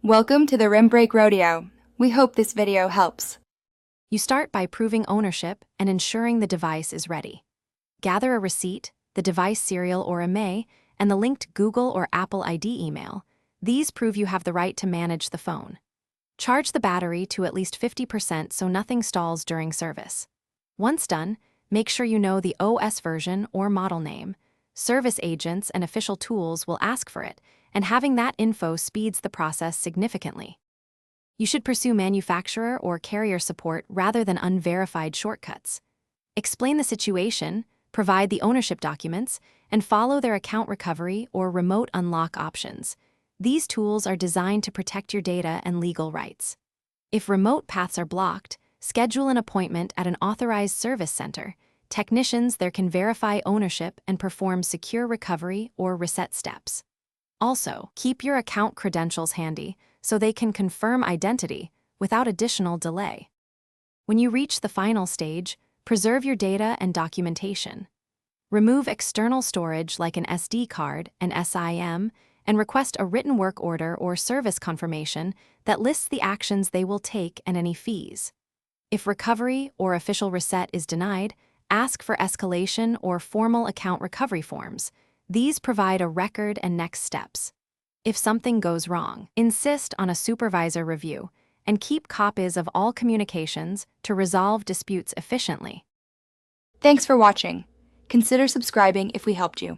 Welcome to the Rim Break Rodeo. We hope this video helps. You start by proving ownership and ensuring the device is ready. Gather a receipt, the device serial or IMEI, and the linked Google or Apple ID email. These prove you have the right to manage the phone. Charge the battery to at least 50% so nothing stalls during service. Once done, make sure you know the OS version or model name. Service agents and official tools will ask for it, and having that info speeds the process significantly. You should pursue manufacturer or carrier support rather than unverified shortcuts. Explain the situation, provide the ownership documents, and follow their account recovery or remote unlock options. These tools are designed to protect your data and legal rights. If remote paths are blocked, schedule an appointment at an authorized service center. Technicians there can verify ownership and perform secure recovery or reset steps. Also, keep your account credentials handy so they can confirm identity without additional delay. When you reach the final stage, preserve your data and documentation. Remove external storage like an SD card and SIM, and request a written work order or service confirmation that lists the actions they will take and any fees. If recovery or official reset is denied, ask for escalation or formal account recovery forms. These provide a record and next steps. If something goes wrong, insist on a supervisor review and keep copies of all communications to resolve disputes efficiently. Thanks for watching. Consider subscribing if we helped you.